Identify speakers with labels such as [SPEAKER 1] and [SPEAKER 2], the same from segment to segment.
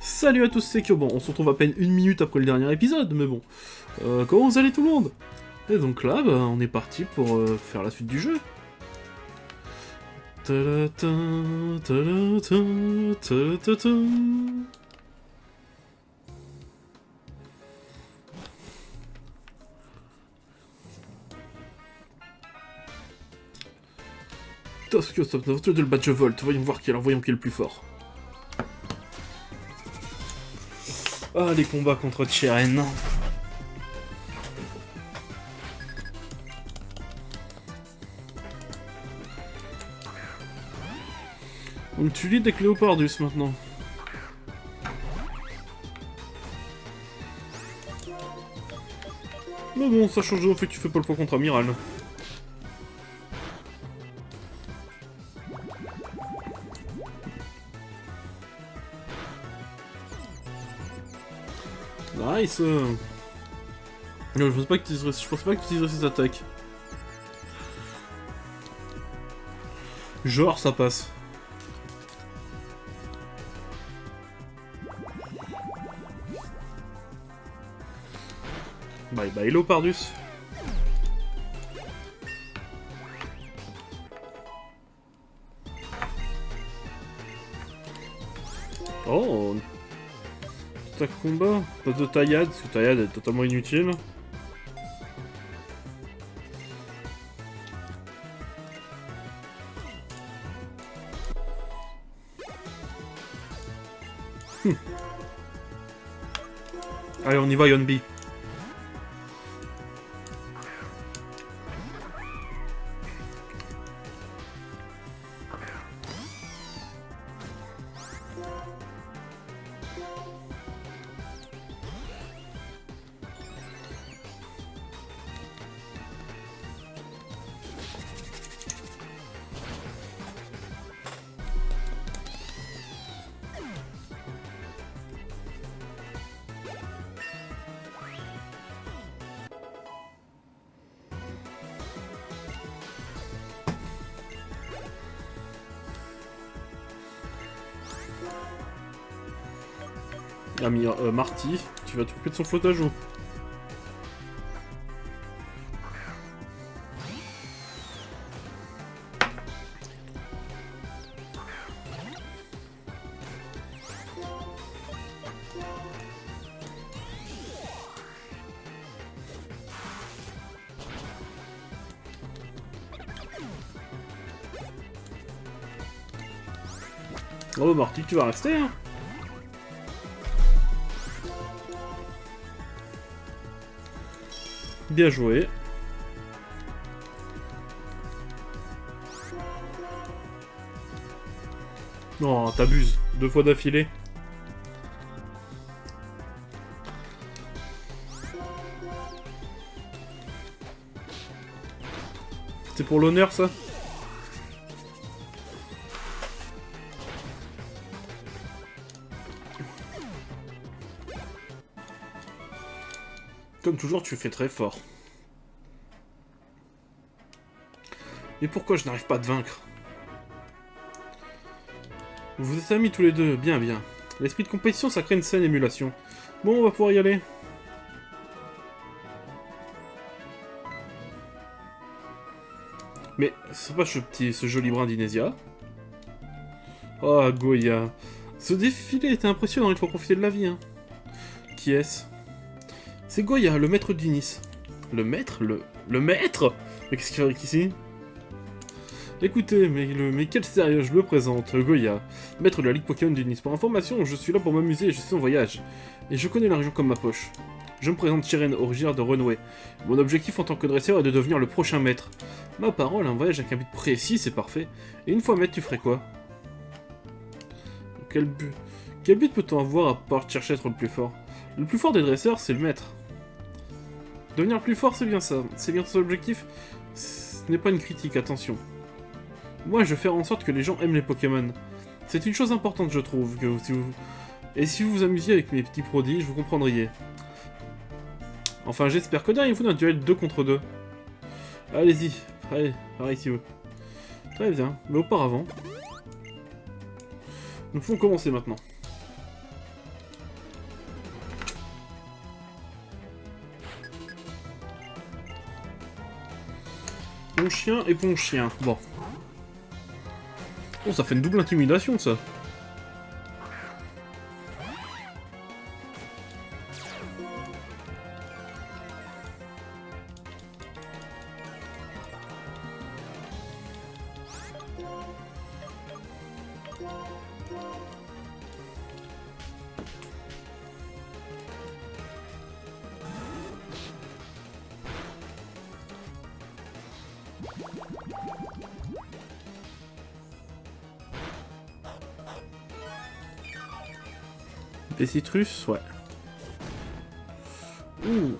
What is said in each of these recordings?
[SPEAKER 1] Salut à tous, c'est Kyo. Bon, on se retrouve à peine une minute après le dernier épisode, mais bon. Comment vous allez tout le monde? Et donc là, bah, on est parti pour faire la suite du jeu. Ta-da-ta, ta-da-ta, ta-da-ta-ta. Toskyo, stop, de le badge Volt. Voyons voir qui est le plus fort. Ah, les combats contre Chiren. Donc tu lis avec Léopardus maintenant. Mais bon, ça change au fait que tu fais pas le point contre Amiral. Nice. Non, je pense pas que tu utiliserais ces attaques. Genre, ça passe. Bye bye Léopardus. Oh, attaque combat, pas de taillade, parce que taillade est totalement inutile. Allez, on y va, Yonbi. Ami Marty, tu vas t'occuper de son flottage ou? Oh Marty, tu vas rester hein? Bien joué. Non, t'abuses. 2 fois d'affilée. C'est pour l'honneur, ça? Comme toujours, tu fais très fort. Mais pourquoi je n'arrive pas à te vaincre? Vous êtes amis tous les deux, bien bien. L'esprit de compétition, ça crée une saine émulation. Bon, on va pouvoir y aller. Mais, c'est pas ce joli brin d'Inésia. Oh, Goya. Ce défilé était impressionnant, il faut profiter de la vie, hein. Qui est-ce? C'est Goya, le maître d'Inis. Le maître? Le maître? Mais qu'est-ce qu'il fait ici? Écoutez, mais quel sérieux, je me présente, Goya, maître de la Ligue Pokémon d'Unis. Pour information, je suis là pour m'amuser et je suis en voyage. Et je connais la région comme ma poche. Je me présente Chiren, originaire de Runway. Mon objectif en tant que dresseur est de devenir le prochain maître. Ma parole, un voyage avec un but précis, c'est parfait. Et une fois maître, tu ferais quoi? Quel but peut-on avoir à part chercher à être le plus fort? Le plus fort des dresseurs, c'est le maître. Devenir plus fort, c'est bien ça. C'est bien ton objectif. Ce n'est pas une critique, attention. Moi, je veux faire en sorte que les gens aiment les Pokémon. C'est une chose importante, je trouve. Et si vous vous amusiez avec mes petits prodiges, vous comprendriez. Enfin, j'espère que derrière vous d'un duel 2 contre 2. Allez-y. Allez, pareil si vous. Très bien. Mais auparavant... nous pouvons commencer maintenant. Bon chien et bon chien. Bon. Oh, ça fait une double intimidation, ça. Des citrus, ouais. Ouh.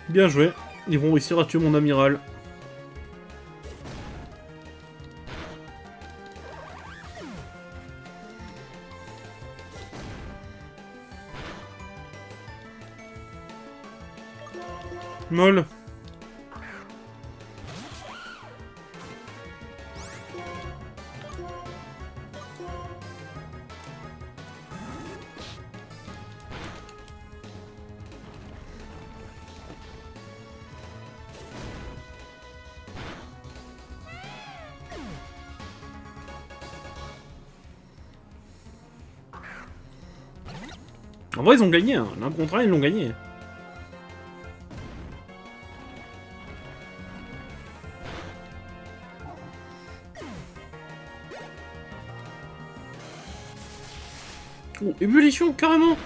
[SPEAKER 1] Bien joué. Ils vont réussir à tuer mon amiral. Molle. En vrai, ils ont gagné, hein. L'un contre un, ils l'ont gagné. Oh, ébullition, carrément.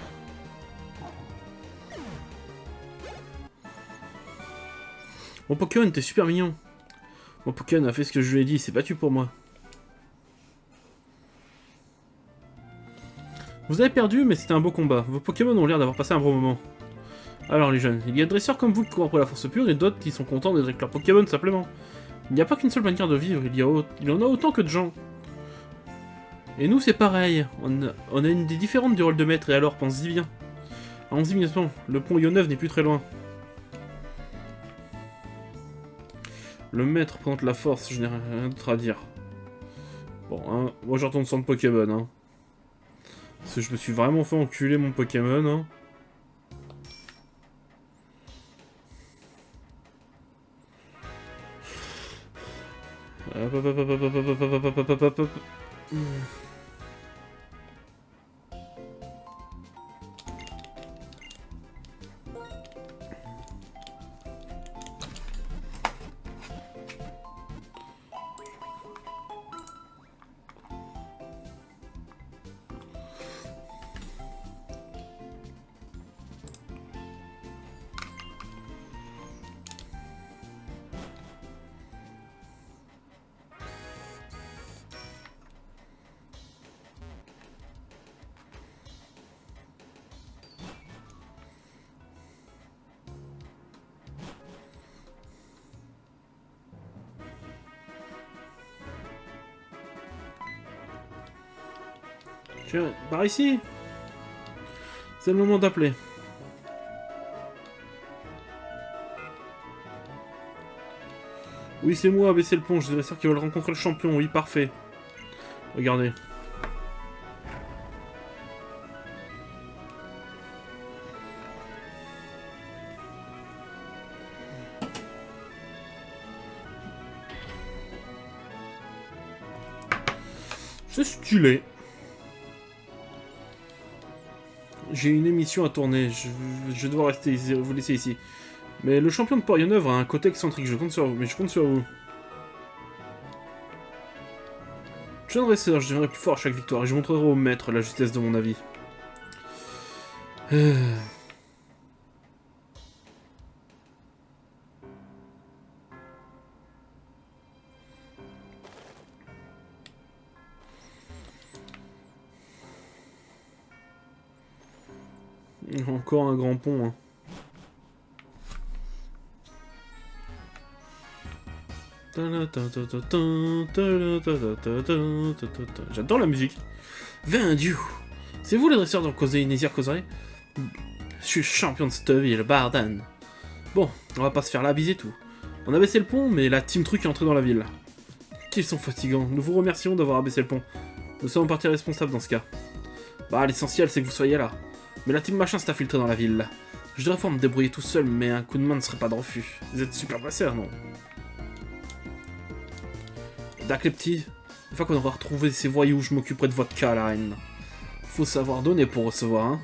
[SPEAKER 1] Mon Pokémon était super mignon. Mon Pokémon a fait ce que je lui ai dit, il s'est battu pour moi. Vous avez perdu, mais c'était un beau combat. Vos Pokémon ont l'air d'avoir passé un bon moment. Alors les jeunes, il y a des dresseurs comme vous qui courent après la force pure et d'autres qui sont contents d'être avec leurs Pokémon simplement. Il n'y a pas qu'une seule manière de vivre, il y en a autant que de gens. Et nous c'est pareil, on a une idée différente du rôle de maître et alors pense-y bien. Allons-y immédiatement, le pont Yonneuf n'est plus très loin. Le maître présente la force, je n'ai rien d'autre à dire. Bon, hein, moi je retourne sans le Pokémon, hein. Parce que je me suis vraiment fait enculer mon Pokémon, hein. Hop, hop, hop, hop, hop, hop, hop, hop, hop, hop, hop. Tiens, par ici. C'est le moment d'appeler. Oui, c'est moi, baissez le pont. Je suis sûr qu'ils veulent rencontrer le champion. Oui, parfait. Regardez. C'est stylé. J'ai une émission à tourner, je dois rester ici, vous laisser ici. Mais le champion de Port-Yonneuf a un côté excentrique, je compte sur vous, mais je compte sur vous. Jeune dresseur, je deviendrai plus fort à chaque victoire et je montrerai au maître la justesse de mon avis. Encore un grand pont, hein. J'adore la musique. Vendu. C'est vous le dresseur de Inésia Kozai? Je suis champion de cette ville, Bardan. Bon, on va pas se faire la bise et tout. On a baissé le pont, mais la team truc est entrée dans la ville. Qu'ils sont fatigants. Nous vous remercions d'avoir abaissé le pont. Nous sommes en partie responsables dans ce cas. Bah, l'essentiel, c'est que vous soyez là. Mais la team machin s'est infiltrée dans la ville. Je devrais pouvoir me débrouiller tout seul, mais un coup de main ne serait pas de refus. Vous êtes super passeurs, non? D'accord, les petits. Une fois qu'on aura retrouvé ces voyous, je m'occuperai de votre cas, la reine. Faut savoir donner pour recevoir, hein.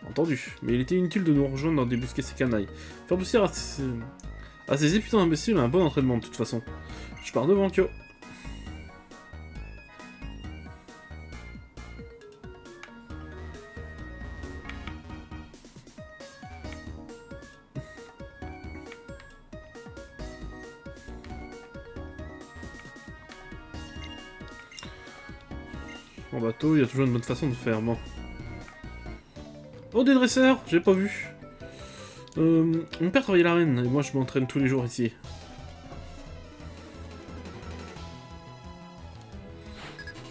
[SPEAKER 1] Entendu. Mais il était inutile de nous rejoindre dans débusquer ces canailles. Faire doucir à ces épuisants imbéciles un bon entraînement, de toute façon. Je pars devant, Kyo. En bateau, il y a toujours une bonne façon de faire, bon. Oh, des dresseurs, j'ai pas vu. Mon père travaille à l'arène, et moi je m'entraîne tous les jours ici.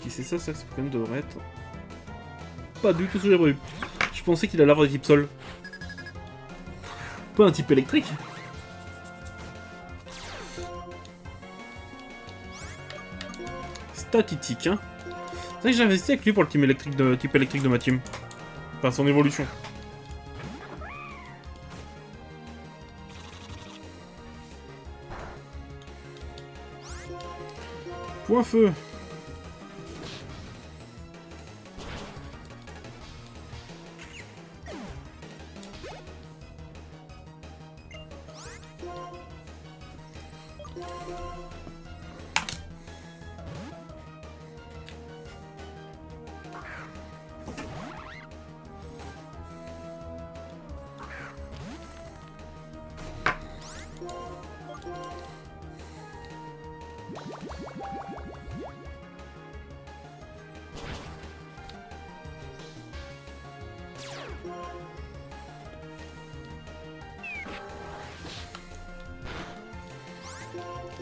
[SPEAKER 1] Qui c'est ça, c'est quand même devrait être... Pas du tout ce que j'ai prévu. Je pensais qu'il allait avoir des types sol. Pas un type électrique. Statistique, hein. C'est vrai que j'ai investi avec lui pour le type électrique de ma team. Enfin, son évolution. Point feu.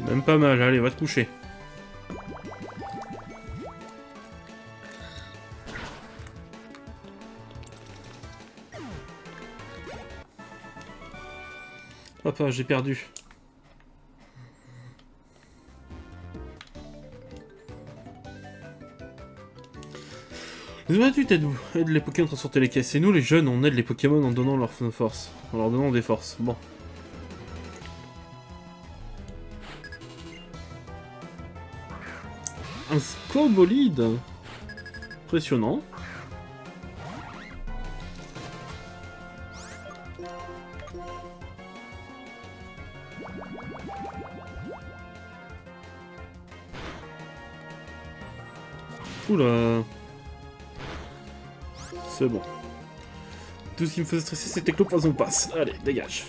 [SPEAKER 1] Même pas mal, allez, va te coucher. Papa, j'ai perdu. Les adultes aident les Pokémon à transporter les caisses, et nous les jeunes on aide les Pokémon en donnant leur force, en leur donnant des forces. Bon. Un Scobolide. Impressionnant. Oula. C'est bon. Tout ce qui me faisait stresser, c'était que le poison passe. Allez, dégage.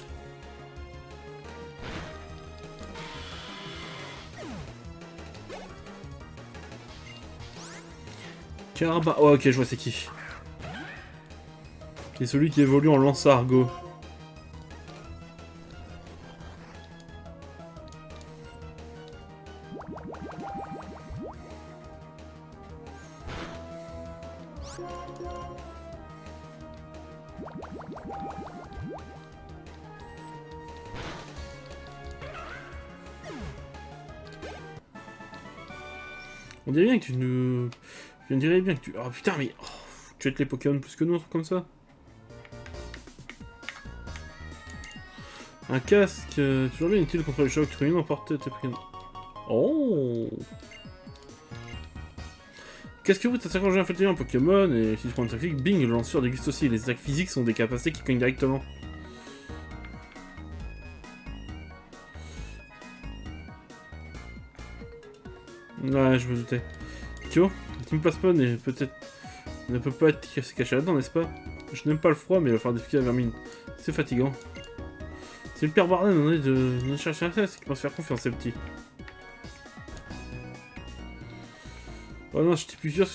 [SPEAKER 1] Caraba... Oh, ok, je vois c'est qui. C'est celui qui évolue en lance-argot. On dirait bien que tu nous... Je dirais bien que tu... Oh putain, mais... Oh, tu aides les Pokémon plus que nous, un truc comme ça. Un casque... toujours bien utile contre les chocs. Tu peux même emporter tes Pokémon. Oh. Qu'est-ce que vous t'as 50 jeux infiltrés en Pokémon, et si tu prends une trafic, bing, le lanceur déguste aussi. Les attaques physiques sont des capacités qui cognent directement. Ouais, je me doutais. Kyo, Team Plasma ne peut pas être caché là-dedans, n'est-ce pas? Je n'aime pas le froid, mais il va falloir défier la vermine. C'est fatigant. C'est le père Barden, on est de chercher un test, c'est qu'il va se faire confiance, ces petits. Oh non, je t'ai plus sûr.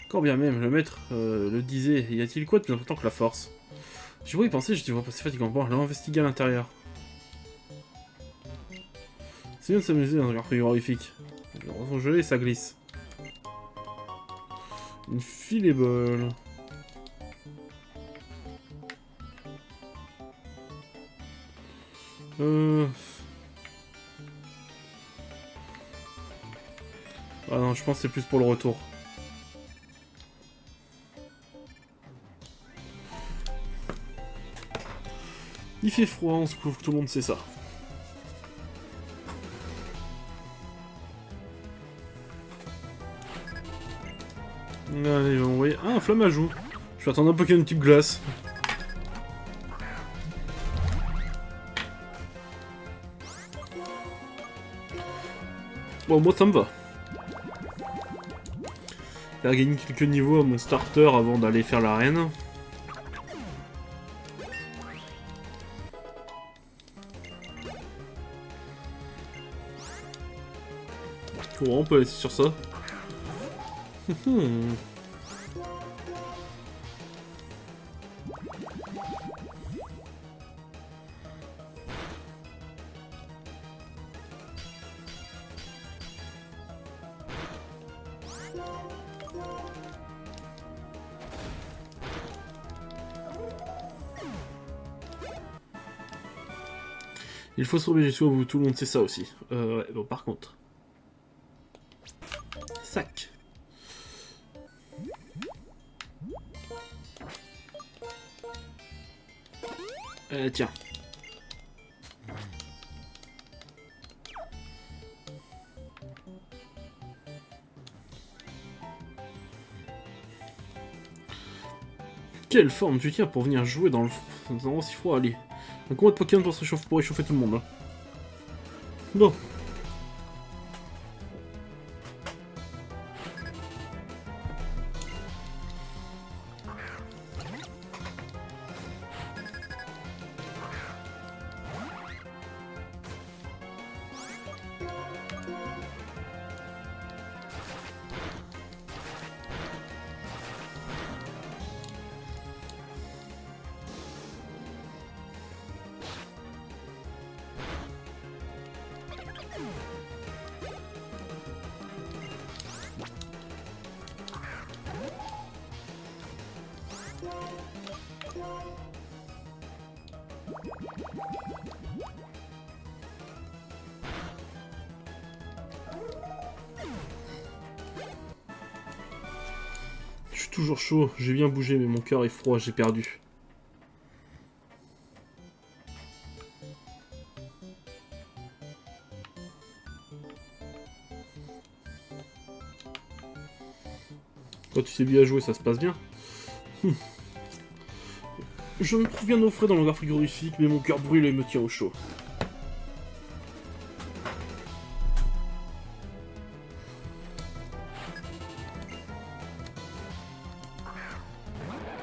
[SPEAKER 1] Quand bien même, le maître le disait, y a-t-il quoi de plus important que la force? J'ai beau y penser, je te vois passer fatigant. Bon, allons investiguer à l'intérieur. C'est bien de s'amuser dans un quartier horrifique. Les rois sont gelés et ça glisse. Une filebole. Ah non, je pense que c'est plus pour le retour. Il fait froid, on se couvre, tout le monde sait ça. Allez, on va envoyer... Ah, un flamme-à-joue. Je vais attendre un Pokémon type glace. Bon, moi ça me va. Faire gagner quelques niveaux à mon starter avant d'aller faire l'arène. Bon, on peut laisser sur ça. Il faut sauver les sous, tout le monde sait ça aussi. Ouais, bon, par contre. Sac. Tiens. Quelle forme tu tiens pour venir jouer dans le endroit si froid, allez. Un combat de Pokémon pour, pour réchauffer tout le monde. Hein. Bon. Je suis toujours chaud, j'ai bien bougé mais mon cœur est froid, j'ai perdu. Toi tu sais bien jouer, ça se passe bien. Je me trouve bien au frais dans le hangar frigorifique, mais mon cœur brûle et me tient au chaud.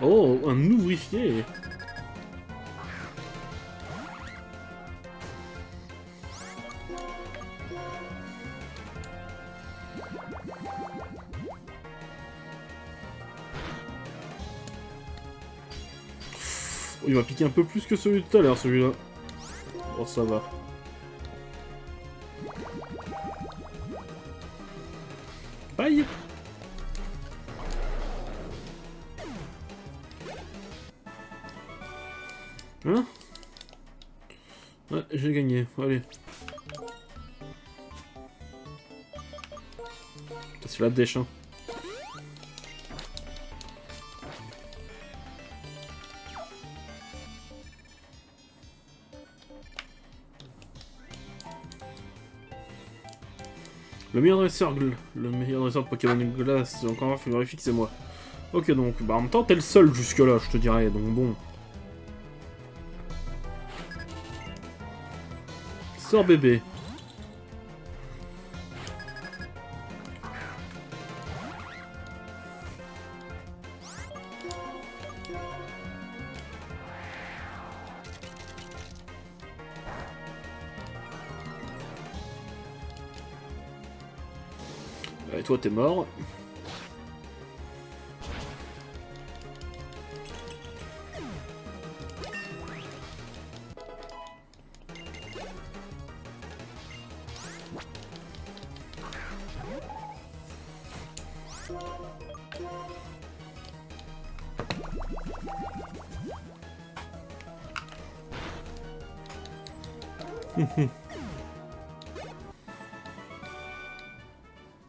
[SPEAKER 1] Oh, un ouvrier. Oh, il m'a piqué un peu plus que celui de tout à l'heure, celui-là. Oh, ça va. Bye. Hein? Ouais, j'ai gagné, allez. C'est la dèche, hein. Le meilleur dresseur de Pokémon de glace, encore frigorifique, c'est moi. Ok, donc, bah en même temps, t'es le seul jusque-là, je te dirais, donc bon. Sors bébé. Et toi, t'es mort.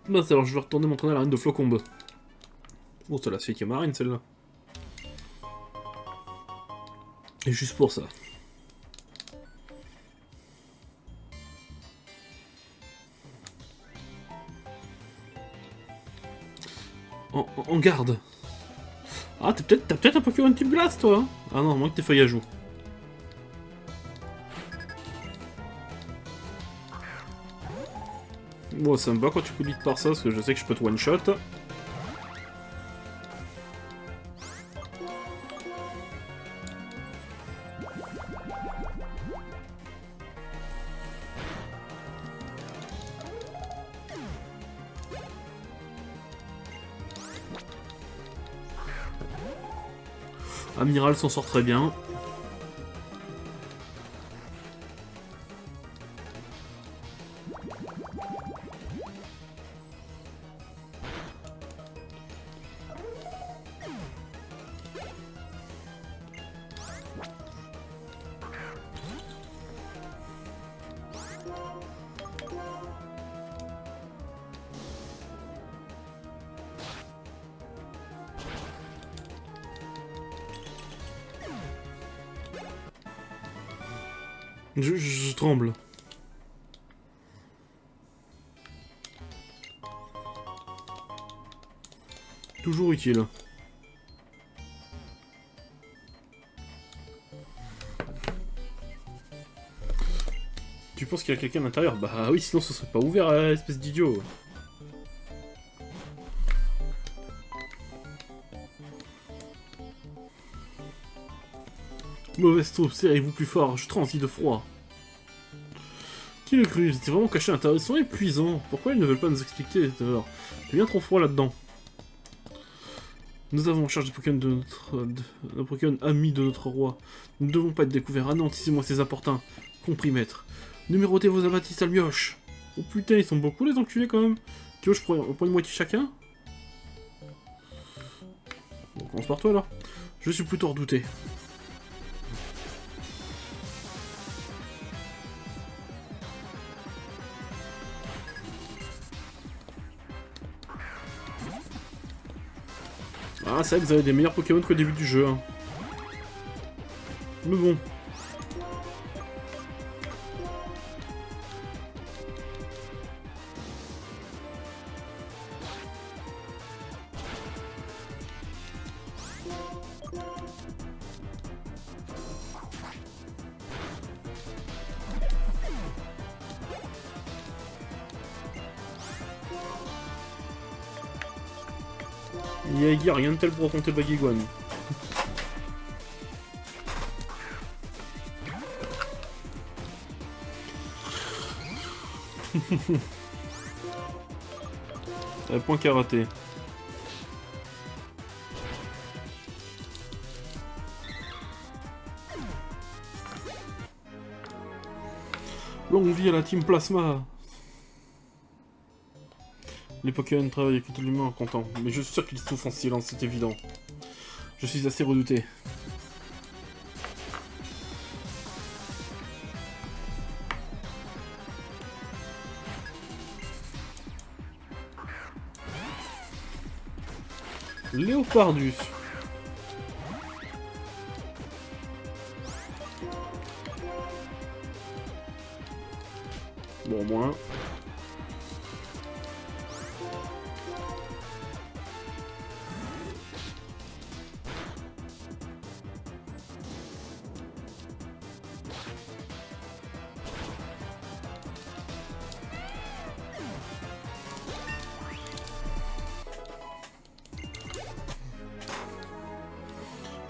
[SPEAKER 1] Bah, alors je vais retourner m'entraîner à l'arène de Flocombe. Oh, c'est la fille qui est marine celle-là. Et juste pour ça. En garde. Ah, t'as peut-être un Pokémon type glace, toi, hein. Ah non, moins que tes feuilles à joues. Bon, ça me va quand tu coups vite par ça, parce que je sais que je peux te one-shot. Amiral s'en sort très bien. Je tremble. Toujours utile. Tu penses qu'il y a quelqu'un à l'intérieur? Bah oui, sinon ce serait pas ouvert, espèce d'idiot. Mauvaise troupe, serrez-vous plus fort, je transis de froid. Qui le crut? C'était vraiment caché à l'intérieur, ils sont épuisants. Pourquoi ils ne veulent pas nous expliquer d'abord? Il y a bien trop froid là-dedans. Nous avons en charge des Pokémon de notre... Pokémon amis de notre roi. Nous ne devons pas être découverts. Anéantissez-moi ces importuns. Compris, maître. Numérotez vos abattis, sale mioche. Oh putain, ils sont beaucoup les enculés quand même. Tu veux, je prends une moitié chacun? Bon, on commence par toi alors. Je suis plutôt redouté. Ah, c'est vrai que vous avez des meilleurs Pokémon qu'au début du jeu. Hein. Mais bon. Il y a rien de tel pour affronter Baguiguan. Point karaté. Longue vie à la Team Plasma. Les Pokémon travaillent avec tout l'humain en content, mais je suis sûr qu'ils souffrent en silence, c'est évident. Je suis assez redouté. Léopardus. Bon, au moins.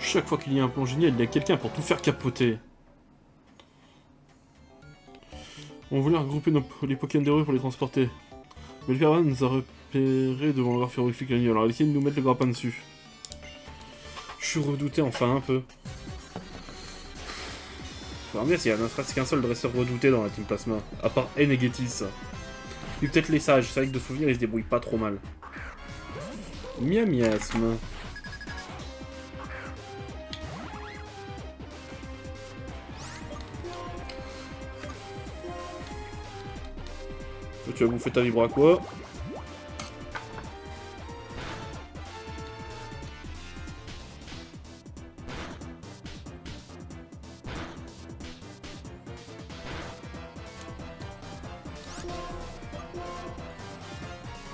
[SPEAKER 1] Chaque fois qu'il y a un plan génial, il y a quelqu'un pour tout faire capoter. On voulait regrouper les Pokémon des rues pour les transporter. Mais le caravane nous a repérés devant le raffinerie Flicani, alors il a essayé de nous mettre le grappin dessus. Je suis redouté enfin un peu. Alors bien s'il y a presque qu'un seul dresseur redouté dans la Team Plasma, à part Enegetis. Et peut-être les sages, c'est vrai que de souvenir ils se débrouillent pas trop mal. Miasme. Tu vas bouffer ta vibra quoi.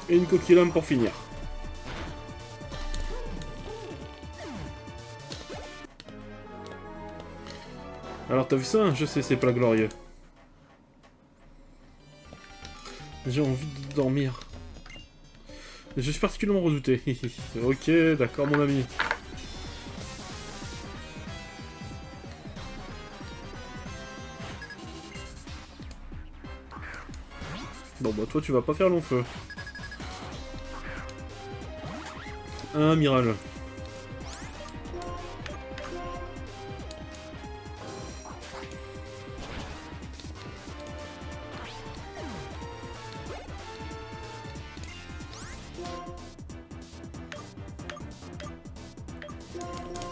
[SPEAKER 1] Et une coquille lame pour finir. Alors t'as vu ça? Je sais, c'est pas glorieux. J'ai envie de dormir. Je suis particulièrement redouté. Ok, d'accord mon ami. Bon bah toi tu vas pas faire long feu. Un amiral.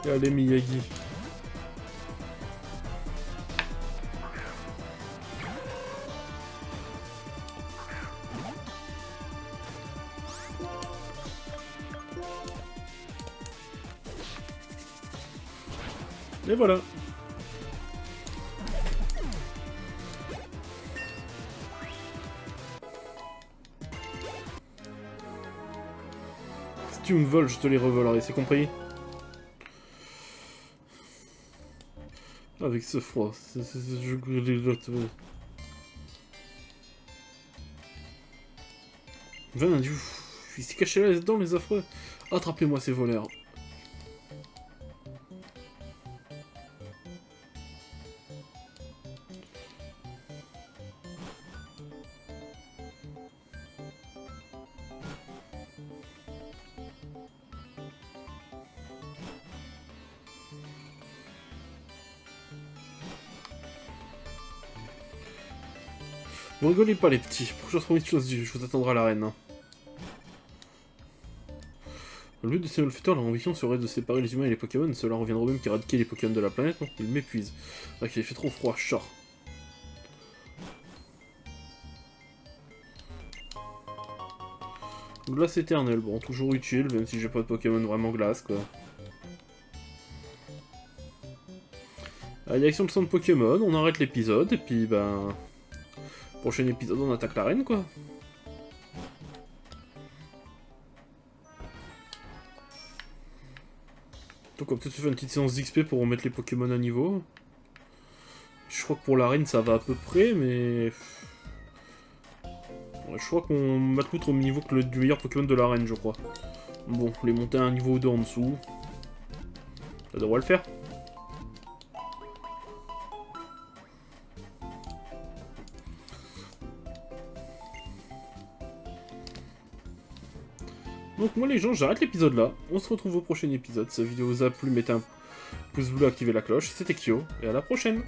[SPEAKER 1] Et allez Miyagi. Et voilà. Si tu me voles, je te les revolerai, c'est compris? Avec ce froid, je grignote. Van, il s'est caché là dedans, les affreux. Attrapez-moi ces voleurs. Vous rigolez pas les petits, prochaine chose, je vous attendrai à l'arène. Hein. Au lieu de ces malfaiteurs, leur ambition serait de séparer les humains et les Pokémon, cela reviendrait au même qu'éradiquer les Pokémon de la planète, donc ils m'épuisent. Ah, qu'il fait trop froid, chat. Glace éternelle, bon, toujours utile, même si j'ai pas de Pokémon vraiment glace, quoi. Direction le centre Pokémon, on arrête l'épisode, et puis, ben... Prochain épisode, on attaque l'arène, quoi. Donc on va peut-être faire une petite séance d'XP pour remettre les Pokémon à niveau. Je crois que pour l'arène, ça va à peu près, mais... Ouais, je crois qu'on va tout au même niveau que du meilleur Pokémon de l'arène, je crois. Bon, les monter à un niveau ou deux en dessous. Ça devrait le faire. Donc moi les gens, j'arrête l'épisode là. On se retrouve au prochain épisode. Si la vidéo vous a plu, mettez un pouce bleu, activez la cloche. C'était Kyo, et à la prochaine.